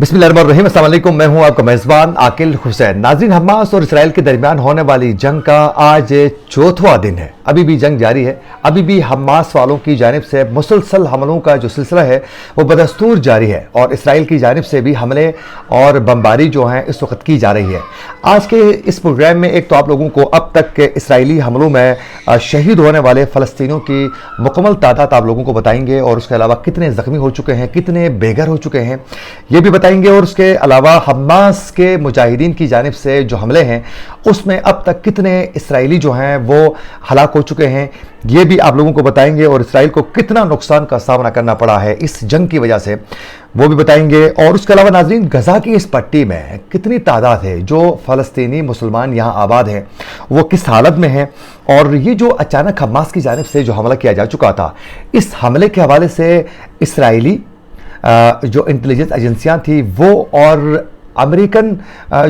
बिस्मिल्लाहिर्रहमानिर्रहीम। अस्सलाम वालेकुम। मैं हूं आपका मेज़बान आकिल हुसैन। नाज़रीन, हमास और इसराइल के दरमियान होने वाली जंग का आज चौथा दिन है। अभी भी जंग जारी है। अभी भी हमास वालों की जानिब से मुसलसल हमलों का जो सिलसिला है वो बदस्तूर जारी है और इसराइल की जानिब से भी हमले और बमबारी जो हैं इस वक्त की जा रही है। आज के इस प्रोग्राम में एक तो आप लोगों को अब तक के इसराइली हमलों में शहीद होने वाले फ़लस्तीनियों की मुकम्मल तादाद आप लोगों को बताएंगे और उसके अलावा कितने ज़ख्मी हो चुके हैं, कितने बेघर हो चुके हैं, ये भी बताएंगे। और उसके अलावा हमास के मुजाहिदीन की जानिब से जो हमले हैं उसमें अब तक कितने इसराइली जो हैं वो हलाक हो चुके हैं, ये भी आप लोगों को बताएंगे। और इसराइल को कितना नुकसान का सामना करना पड़ा है इस जंग की वजह से, वो भी बताएंगे। और उसके अलावा नाज़रीन, गज़ा की इस पट्टी में कितनी तादाद है जो फ़लस्तीनी मुसलमान यहाँ आबाद हैं, वो किस हालत में हैं, और ये जो अचानक हमास की जानिब से जो हमला किया जा चुका था, इस हमले के हवाले से इसराइली जो इंटेलिजेंस एजेंसियां थी वो और अमेरिकन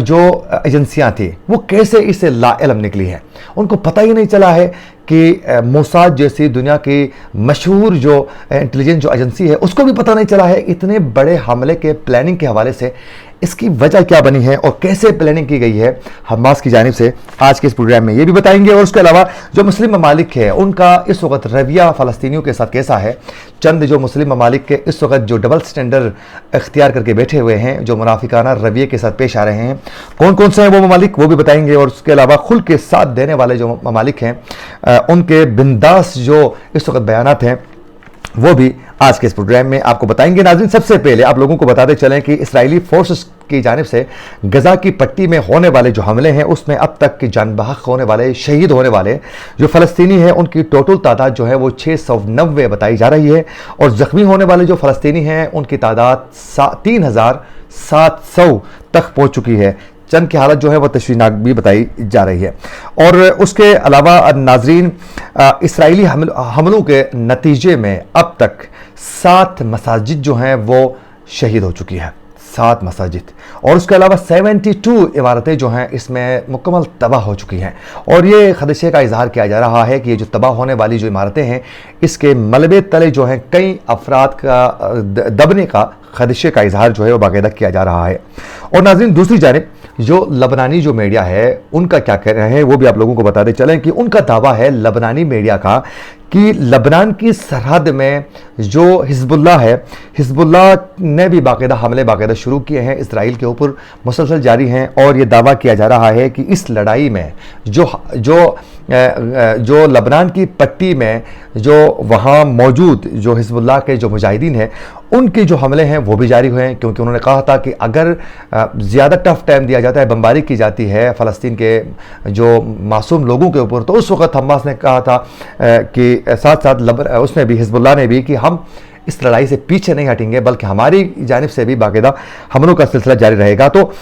जो एजेंसियां थी वो कैसे इससे लाइल्म निकली हैं। उनको पता ही नहीं चला है कि मोसाद जैसी दुनिया की मशहूर जो इंटेलिजेंस जो एजेंसी है उसको भी पता नहीं चला है इतने बड़े हमले के प्लानिंग के हवाले से इसकी वजह क्या बनी है और कैसे प्लानिंग की गई है हमास की जानिब से। आज के इस प्रोग्राम में ये भी बताएंगे। और उसके अलावा जो मुस्लिम ममालिक है उनका इस वक्त रवैया फ़लस्तीनियों के साथ कैसा है। चंद जो मुस्लिम ममालिक के इस वक्त जो डबल स्टैंडर्ड इख्तियार करके बैठे हुए हैं, जो मुनाफिकाना रवैये के साथ पेश आ रहे हैं, कौन कौन से हैं वो ममालिक, वो भी बताएंगे। और उसके अलावा खुल के साथ देने वाले जो ममालिक हैं उनके बिंदास जो इस वक्त बयानात हैं वो भी आज के इस प्रोग्राम में आपको बताएंगे। नाज़रीन, सबसे पहले आप लोगों को बताते चलें कि इसराइली फोर्सेस की जानिब से गज़ा की पट्टी में होने वाले जो हमले हैं उसमें अब तक की जान बहक होने वाले, शहीद होने वाले जो फ़लस्तीनी हैं उनकी टोटल तादाद जो है वो 690 बताई जा रही है। और ज़ख्मी होने वाले जो फ़लस्तीनी हैं उनकी तादाद 3700 तक पहुँच चुकी है। चंद की हालत जो है वह तशवीशनाक भी बताई जा रही है। और उसके अलावा नाज़रीन, इसराइली हमलों के नतीजे में अब तक 7 मसाजिद जो हैं वो शहीद हो चुकी हैं, 7 मसाजिद। और उसके अलावा 72 इमारतें जो हैं इसमें मुकम्मल तबाह हो चुकी हैं। और ये खदशे का इजहार किया जा रहा है कि ये जो तबाह होने वाली जो इमारतें हैं इसके मलबे तले जो हैं कई अफराद का दबने का खदशे का इजहार जो है वो बाकायदा किया जा रहा है। और नाज़रीन, दूसरी जानिब जो लबनानी जो मीडिया है उनका क्या कह रहे हैं वो भी आप लोगों को बताते चलें कि उनका दावा है लबनानी मीडिया का कि लबनान की सरहद में जो हिजबुल्लाह है, हिजबुल्लाह ने भी बाकायदा हमले बाकायदा शुरू किए हैं, इसराइल के ऊपर मुसलसल जारी हैं। और ये दावा किया जा रहा है कि इस लड़ाई में जो लबनान की पट्टी में जो वहाँ मौजूद जो हिजबुल्लाह के जो मुजाहिदीन हैं उनके जो हमले हैं वो भी जारी हुए हैं, क्योंकि उन्होंने कहा था कि अगर ज़्यादा टफ टाइम दिया जाता है, बमबारी की जाती है फ़लस्तीन के जो मासूम लोगों के ऊपर, तो उस वक्त हमास ने कहा था कि साथ साथ उसने भी, हिजबुल्लाह ने भी, कि हम इस लड़ाई से पीछे नहीं हटेंगे बल्कि हमारी जानिब से भी बाकायदा हमलों का सिलसिला जारी रहेगा। तो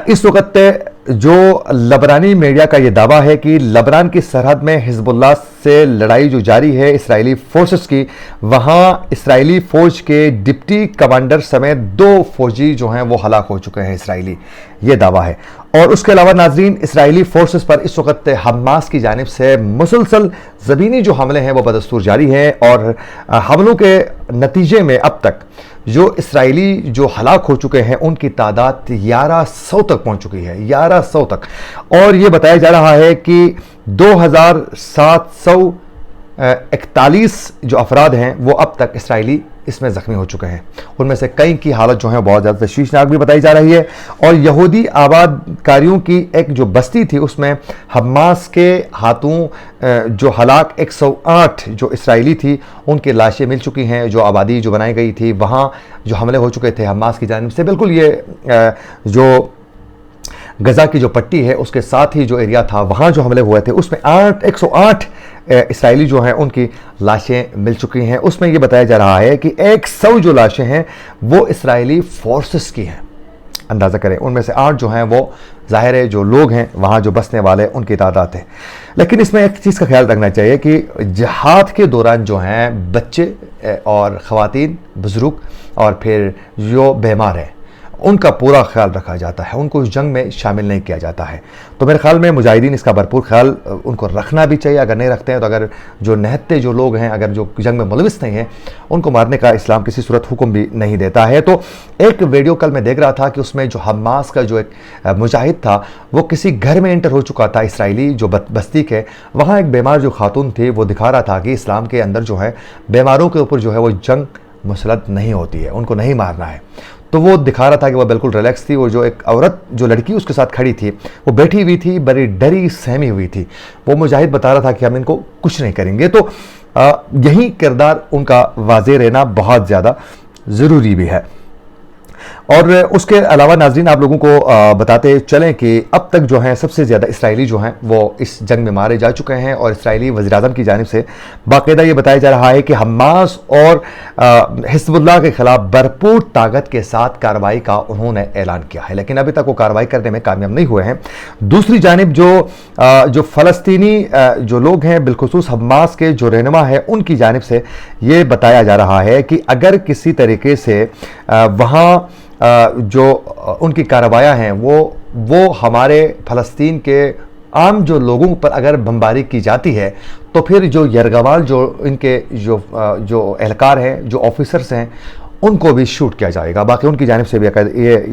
इस वक्त जो लबनानी मीडिया का ये दावा है कि लबनान की सरहद में हिजबुल्लाह से लड़ाई जो जारी है इसराइली फोर्सेस की, वहाँ इसराइली फ़ौज के डिप्टी कमांडर समेत 2 फौजी जो हैं वो हलाक हो चुके हैं, इसराइली, ये दावा है। और उसके अलावा नाज़रीन, इसराइली फोर्सेस पर इस वक्त हमास की जानिब से मुसलसल ज़मीनी जो हमले हैं वो बदस्तूर जारी है। और हमलों के नतीजे में अब तक जो इसराइली जो हलाक हो चुके हैं उनकी तादाद 1100 तक पहुंच चुकी है, 1100 तक। और ये बताया जा रहा है कि 2741 जो अफराद हैं वो अब तक इसराइली इसमें ज़ख्मी हो चुके हैं। उनमें से कई की हालत जो है बहुत ज़्यादा तशवीशनाक भी बताई जा रही है। और यहूदी आबादकारियों की एक जो बस्ती थी उसमें हमास के हाथों जो हलाक 108 जो इसराइली थी उनकी लाशें मिल चुकी हैं। जो आबादी जो बनाई गई थी वहाँ जो हमले हो चुके थे हमास की जानिब से, बिल्कुल ये जो गज़ा की जो पट्टी है उसके साथ ही जो एरिया था वहाँ जो हमले हुए थे उसमें 108 इसराइली जो हैं उनकी लाशें मिल चुकी हैं। उसमें ये बताया जा रहा है कि 100 जो लाशें हैं वो इसराइली फोर्सेस की हैं। अंदाज़ा करें, उनमें से 8 जो हैं वो ज़ाहिर है जो लोग हैं वहाँ जो बसने वाले उनकी तादाद है। लेकिन इसमें एक चीज़ का ख्याल रखना चाहिए कि जिहाद के दौरान जो हैं बच्चे और ख़वातीन, बुज़ुर्ग और फिर जो बीमार हैं ان کا پورا خیال رکھا جاتا ہے، ان کو اس جنگ میں شامل نہیں کیا جاتا ہے۔ تو میرے خیال میں مجاہدین اس کا بھرپور خیال ان کو رکھنا بھی چاہیے، اگر نہیں رکھتے ہیں تو اگر جو نہتے جو لوگ ہیں، اگر جو جنگ میں ملوث نہیں ہیں، ان کو مارنے کا اسلام کسی صورت حکم بھی نہیں دیتا ہے۔ تو ایک ویڈیو کل میں دیکھ رہا تھا کہ اس میں جو حماس کا جو ایک مجاہد تھا وہ کسی گھر میں انٹر ہو چکا تھا، اسرائیلی جو بستی کے، وہاں ایک بیمار جو خاتون تھی وہ دکھا رہا تھا کہ اسلام کے اندر جو ہے بیماروں کے اوپر جو ہے وہ جنگ مسلط نہیں ہوتی ہے، ان کو نہیں مارنا ہے۔ تو وہ دکھا رہا تھا کہ وہ بالکل ریلیکس تھی، وہ جو ایک عورت جو لڑکی اس کے ساتھ کھڑی تھی وہ بیٹھی ہوئی تھی، بڑی ڈری سہمی ہوئی تھی۔ وہ مجاہد بتا رہا تھا کہ ہم ان کو کچھ نہیں کریں گے۔ تو یہی کردار ان کا واضح رہنا بہت زیادہ ضروری بھی ہے۔ اور اس کے علاوہ ناظرین آپ لوگوں کو بتاتے چلیں کہ اب تک جو ہیں سب سے زیادہ اسرائیلی جو ہیں وہ اس جنگ میں مارے جا چکے ہیں، اور اسرائیلی وزیر اعظم کی جانب سے باقاعدہ یہ بتایا جا رہا ہے کہ حماس اور حزب اللہ کے خلاف بھرپور طاقت کے ساتھ کارروائی کا انہوں نے اعلان کیا ہے، لیکن ابھی تک وہ کارروائی کرنے میں کامیاب نہیں ہوئے ہیں۔ دوسری جانب جو فلسطینی جو لوگ ہیں بالخصوص حماس کے جو رہنما ہیں ان کی جانب سے یہ بتایا جا رہا ہے کہ اگر کسی طریقے سے وہاں جو ان کی کارروائیاں ہیں وہ ہمارے فلسطین کے عام جو لوگوں پر اگر بمباری کی جاتی ہے تو پھر جو یرغمال جو ان کے جو اہلکار ہیں، جو آفیسرز ہیں، ان کو بھی شوٹ کیا جائے گا۔ باقی ان کی جانب سے بھی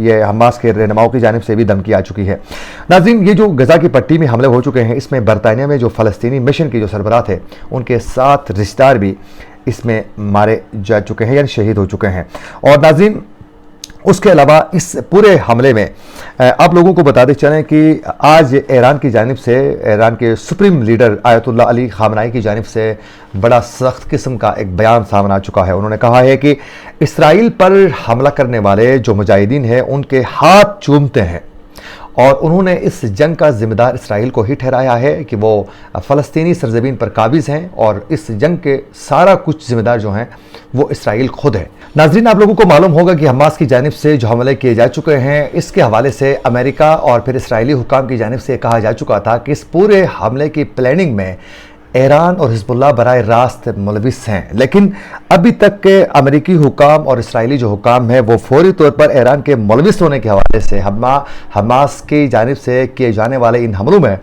یہ حماس کے رہنماؤں کی جانب سے بھی دھمکی آ چکی ہے۔ ناظرین، یہ جو غزہ کی پٹی میں حملے ہو چکے ہیں، اس میں برطانیہ میں جو فلسطینی مشن کے جو سربراہ تھے ان کے 7 رشتہ دار بھی اس میں مارے جا چکے ہیں، یعنی شہید ہو چکے ہیں۔ اور ناظرین، اس کے علاوہ اس پورے حملے میں آپ لوگوں کو بتاتے چلیں کہ آج ایران کی جانب سے، ایران کے سپریم لیڈر آیت اللہ علی خامنائی کی جانب سے بڑا سخت قسم کا ایک بیان سامنے آ چکا ہے۔ انہوں نے کہا ہے کہ اسرائیل پر حملہ کرنے والے جو مجاہدین ہیں ان کے ہاتھ چومتے ہیں، اور انہوں نے اس جنگ کا ذمہ دار اسرائیل کو ہی ٹھہرایا ہے کہ وہ فلسطینی سرزمین پر قابض ہیں، اور اس جنگ کے سارا کچھ ذمہ دار جو ہیں وہ اسرائیل خود ہے۔ ناظرین، آپ لوگوں کو معلوم ہوگا کہ حماس کی جانب سے جو حملے کیے جا چکے ہیں اس کے حوالے سے امریکہ اور پھر اسرائیلی حکام کی جانب سے کہا جا چکا تھا کہ اس پورے حملے کی پلاننگ میں ایران اور حزب اللہ براہ راست ملوث ہیں، لیکن ابھی تک کے امریکی حکام اور اسرائیلی جو حکام ہیں وہ فوری طور پر ایران کے ملوث ہونے کے حوالے سے حماس کی جانب سے کیے جانے والے ان حملوں میں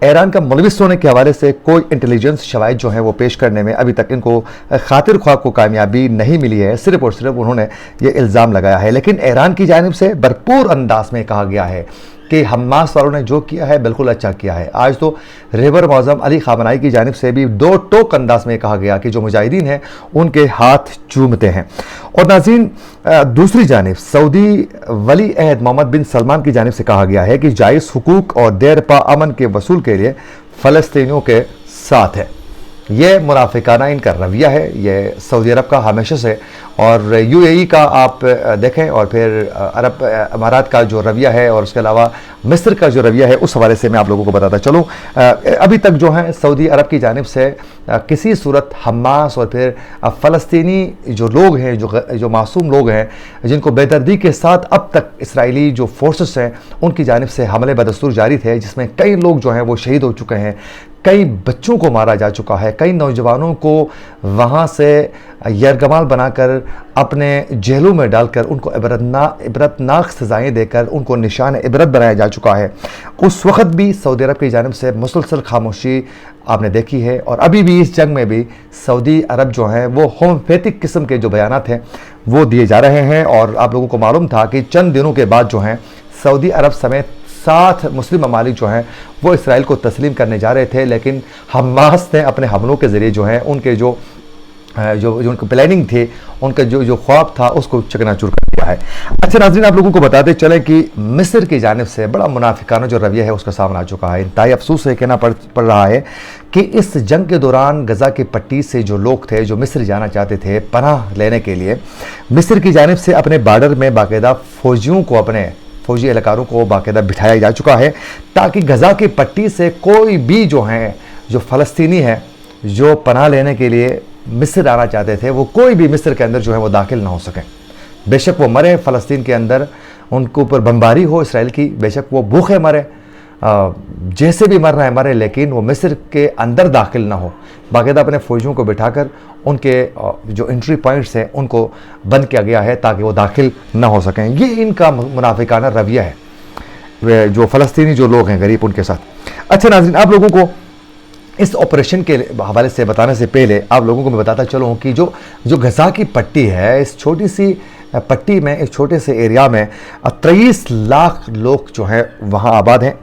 ایران کا ملوث ہونے کے حوالے سے کوئی انٹیلیجنس شواہد جو ہیں وہ پیش کرنے میں ابھی تک ان کو خاطر خواہ کو کامیابی نہیں ملی ہے، صرف اور صرف انہوں نے یہ الزام لگایا ہے۔ لیکن ایران کی جانب سے بھرپور انداز میں کہا گیا ہے کہ حماس والوں نے جو کیا ہے بالکل اچھا کیا ہے۔ آج تو رہبر معظم علی خامنائی کی جانب سے بھی دو ٹوک انداز میں کہا گیا کہ جو مجاہدین ہیں ان کے ہاتھ چومتے ہیں۔ اور ناظرین، دوسری جانب سعودی ولی عہد محمد بن سلمان کی جانب سے کہا گیا ہے کہ جائز حقوق اور دیر پا امن کے وصول کے لیے فلسطینیوں کے ساتھ ہے۔ یہ منافقانہ ان کا رویہ ہے، یہ سعودی عرب کا ہمیشہ سے، اور یو اے ای کا آپ دیکھیں، اور پھر عرب امارات کا جو رویہ ہے، اور اس کے علاوہ مصر کا جو رویہ ہے، اس حوالے سے میں آپ لوگوں کو بتاتا چلوں۔ ابھی تک جو ہیں سعودی عرب کی جانب سے کسی صورت حماس اور پھر فلسطینی جو لوگ ہیں، جو معصوم لوگ ہیں، جن کو بے دردی کے ساتھ اب تک اسرائیلی جو فورسز ہیں ان کی جانب سے حملے بدستور جاری تھے، جس میں کئی لوگ جو ہیں وہ شہید ہو چکے ہیں، کئی بچوں کو مارا جا چکا ہے، کئی نوجوانوں کو وہاں سے یرغمال بنا کر اپنے جیلوں میں ڈال کر ان کو عبرتناک سزائیں دے کر ان کو نشان عبرت بنایا جا چکا ہے۔ اس وقت بھی سعودی عرب کی جانب سے مسلسل خاموشی آپ نے دیکھی ہے، اور ابھی بھی اس جنگ میں بھی سعودی عرب جو ہیں وہ ہومیوپیتھک قسم کے جو بیانات ہیں وہ دیے جا رہے ہیں۔ اور آپ لوگوں کو معلوم تھا کہ چند دنوں کے بعد جو ہیں سعودی عرب سمیت 7 مسلم ممالک جو ہیں وہ اسرائیل کو تسلیم کرنے جا رہے تھے، لیکن حماس نے اپنے حملوں کے ذریعے جو ہیں ان کے جو ان کی پلاننگ تھی، ان کا جو خواب تھا، اس کو چکنا چور کر دیا ہے۔ اچھا ناظرین، آپ لوگوں کو بتاتے چلیں کہ مصر کی جانب سے بڑا منافقانہ جو رویہ ہے اس کا سامنا آ چکا ہے۔ انتہائی افسوس سے کہنا پڑ رہا ہے کہ اس جنگ کے دوران غزہ کی پٹی سے جو لوگ تھے جو مصر جانا چاہتے تھے پناہ لینے کے لیے، مصر کی جانب سے اپنے بارڈر میں باقاعدہ فوجیوں کو، اپنے فوجی اہلکاروں کو باقاعدہ بٹھایا جا چکا ہے، تاکہ غزہ کی پٹی سے کوئی بھی جو فلسطینی ہے جو پناہ لینے کے لیے مصر آنا چاہتے تھے، وہ کوئی بھی مصر کے اندر جو ہے وہ داخل نہ ہو سکیں۔ بے شک وہ مرے فلسطین کے اندر، ان کے اوپر بمباری ہو اسرائیل کی، بے شک وہ بھوکے مرے، जैसे भी मरना है मरे, लेकिन वो मिस्र के अंदर दाखिल ना हो। बाकायदा अपने फ़ौजियों को बिठाकर उनके जो एंट्री पॉइंट्स हैं उनको बंद किया गया है ताकि वो दाखिल ना हो सकें। ये इनका मुनाफिकाना रवैया है जो फ़लस्तीनी जो लोग हैं गरीब उनके साथ। अच्छा नाज़रीन, आप लोगों को इस ऑपरेशन के हवाले से बताने से पहले आप लोगों को मैं बताता चलूँ कि जो गज़ा की पट्टी है, इस छोटी सी पट्टी में, इस छोटे से एरिया में 23 लाख लोग जो हैं वहाँ आबाद हैं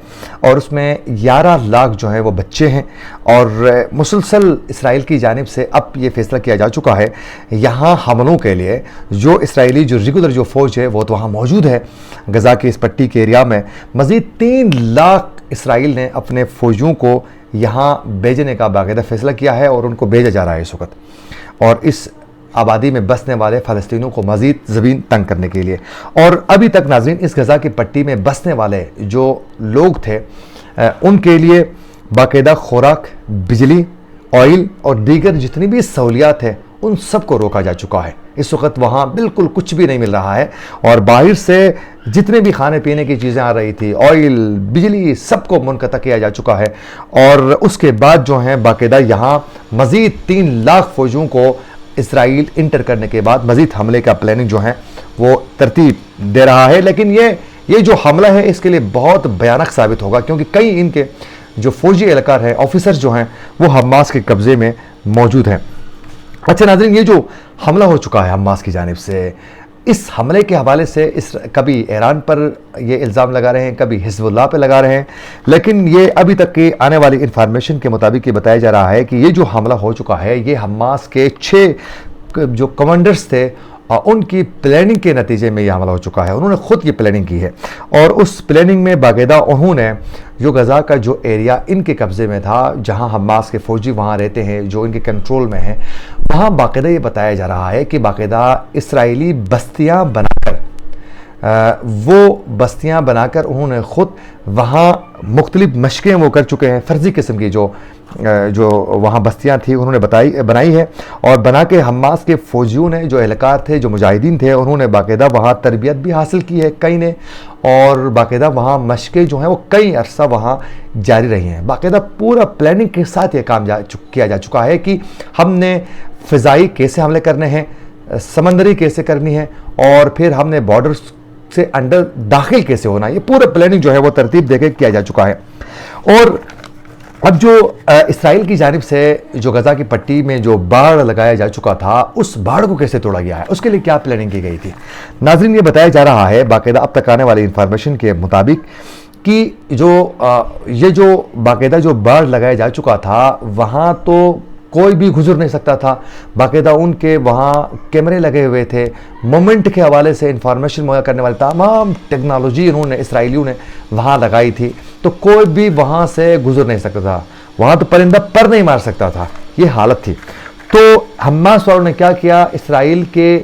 और उसमें 11 लाख जो हैं वो बच्चे हैं। और मुसलसल इसराइल की जानिब से अब ये फैसला किया जा चुका है यहाँ हमलों के लिए। जो इसराइली जो रेगुलर जो फ़ौज है वो तो वहाँ मौजूद है गज़ा की इस पट्टी के एरिया में। मज़ीद 3 लाख इसराइल ने अपने फ़ौजियों को यहाँ भेजने का बाकायदा फ़ैसला किया है और उनको भेजा जा रहा है इस वक्त, और इस आबादी में बसने वाले फ़लस्तीनियों को मज़ीद ज़मीन तंग करने के लिए। और अभी तक नाज़रीन इस गज़ा की पट्टी में बसने वाले जो लोग थे उनके लिए बाकायदा खुराक, बिजली, ऑयल और दीगर जितनी भी सहूलियात है उन सब को रोका जा चुका है। इस वक्त वहाँ बिल्कुल कुछ भी नहीं मिल रहा है और बाहर से जितने भी खाने पीने की चीज़ें आ रही थी, ऑयल, बिजली, सबको मुनक़ता किया जा चुका है। और उसके बाद जो है बाकायदा यहाँ मज़ीद 3 लाख फ़ौजियों को इसराइल इंटर करने के बाद मज़ीद हमले का प्लानिंग जो है वो तरतीब दे रहा है। लेकिन ये जो हमला है इसके लिए बहुत भयानक साबित होगा क्योंकि कई इनके जो फ़ौजी एहलकार हैं, ऑफिसर जो हैं वो हमास के कब्ज़े में मौजूद हैं। अच्छा नाज़रीन, ये जो हमला हो चुका है हमास की जानिब से, इस हमले के हवाले से कभी ईरान पर ये इल्ज़ाम लगा रहे हैं, कभी हिज़्बुल्लाह पे लगा रहे हैं, लेकिन ये अभी तक की आने वाली इंफॉर्मेशन के मुताबिक ये बताया जा रहा है कि ये जो हमला हो चुका है ये हमास के 6 जो कमांडर्स थे उनकी प्लानिंग के नतीजे में ये हमला हो चुका है। उन्होंने ख़ुद ये प्लानिंग की है और उस प्लानिंग में बाकायदा उन्होंने जो गज़ा का जो एरिया इनके कब्ज़े में था, जहां हमास के फ़ौजी वहां रहते हैं, जो इनके कंट्रोल में है, वहां बाकायदा ये बताया जा रहा है कि बाकायदा इसराइली बस्तियां बनाकर वो बस्तियां बनाकर उन्होंने ख़ुद वहाँ मुख्तलिफ मशक़ें वो कर चुके हैं। फ़र्ज़ी किस्म की जो वहाँ बस्तियां थी उन्होंने बनाई है और बना के हमास के फ़ौजियों ने, जो एहलकार थे, जो मुजाहिदीन थे, उन्होंने बाकायदा वहाँ तरबियत भी हासिल की है कई ने, और बाकायदा वहाँ मशक़ें जो हैं वो कई अरसा वहाँ जारी रही हैं। बाकायदा पूरा प्लानिंग के साथ ये काम किया जा चुका है कि हमने फ़िज़ाई कैसे हमले करने हैं, समंदरी कैसे करनी है, और फिर हमने बॉर्डर से अंदर दाखिल कैसे होना है। ये पूरा प्लानिंग जो है वो तरतीब देके किया जा चुका है। और अब जो इसराइल की जानिब से जो गज़ा की पट्टी में जो बाड़ लगाया जा चुका था, उस बाड़ को कैसे तोड़ा गया है, उसके लिए क्या प्लानिंग की गई थी। नाज़रीन, ये बताया जा रहा है बाकायदा अब तक आने वाली इंफॉर्मेशन के मुताबिक कि ये जो बाकायदा जो बाड़ लगाया जा चुका था वहाँ तो कोई भी गुजर नहीं सकता था। बाकायदा उनके वहाँ कैमरे लगे हुए थे, मोमेंट के हवाले से इंफॉर्मेशन मुहैया करने वाली तमाम टेक्नोलॉजी इन्होंने इसराइलियों ने वहाँ लगाई थी, तो कोई भी वहाँ से गुजर नहीं सकता था। वहाँ तो परिंदा पर नहीं मार सकता था, ये हालत थी। तो हमास वालों ने क्या किया, इसराइल के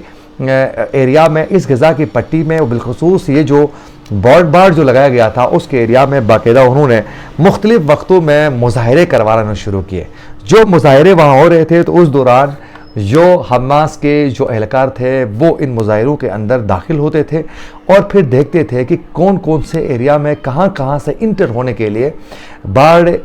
एरिया में, इस गज़ा की पट्टी में बिलखुसूस ये जो बाड़ जो लगाया गया था उसके एरिया में बाकायदा उन्होंने मुख्तलिफ वक्तों में मुजाहरे करवाना शुरू किए। जो मुजाहरे वहाँ हो रहे थे तो उस दौरान जो हमास के जो एहलकार थे वो इन मुजाहरों के अंदर दाखिल होते थे और फिर देखते थे कि कौन कौन से एरिया में कहाँ से इंटर होने के लिए बाढ़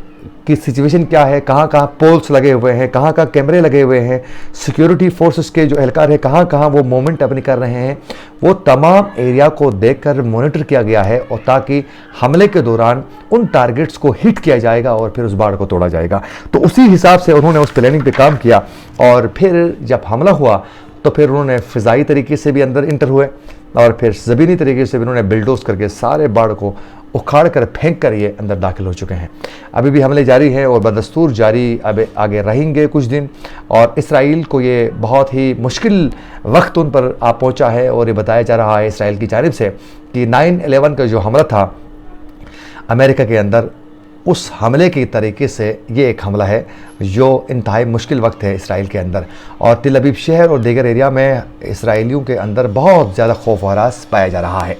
की सिचुएशन क्या है, कहाँ पोल्स लगे हुए हैं, कहाँ कैमरे लगे हुए हैं, सिक्योरिटी फोर्सेस के जो एहलकार है कहाँ वो मूवमेंट अपनी कर रहे हैं, वो तमाम एरिया को देखकर मॉनिटर किया गया है, और ताकि हमले के दौरान उन टारगेट्स को हिट किया जाएगा और फिर उस बाढ़ को तोड़ा जाएगा। तो उसी हिसाब से उन्होंने उस प्लानिंग पे काम किया और फिर जब हमला हुआ तो फिर उन्होंने फ़िज़ाई तरीके से भी अंदर इंटर हुए और फिर ज़मीनी तरीके से भी उन्होंने बिल्डोज करके सारे बाढ़ को उखाड़ कर फेंक कर ये अंदर दाखिल हो चुके हैं। अभी भी हमले जारी हैं और बदस्तूर जारी अब आगे रहेंगे कुछ दिन, और इसराइल को ये बहुत ही मुश्किल वक्त उन पर आ पहुंचा है। और ये बताया जा रहा है इसराइल की जानिब से कि 9/11 का जो हमला था अमेरिका के अंदर, उस हमले के तरीके से ये एक हमला है जो इंतहाई मुश्किल वक्त है इसराइल के अंदर, और तिल अबीब शहर और दीगर एरिया में इसराइलियों के अंदर बहुत ज़्यादा खौफ और हरास पाया जा रहा है।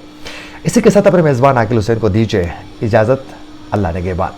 इसी के साथ अपने मेज़बान आकिल हुसैन को दीजिए इजाज़त। अल्लाह ने के बाद।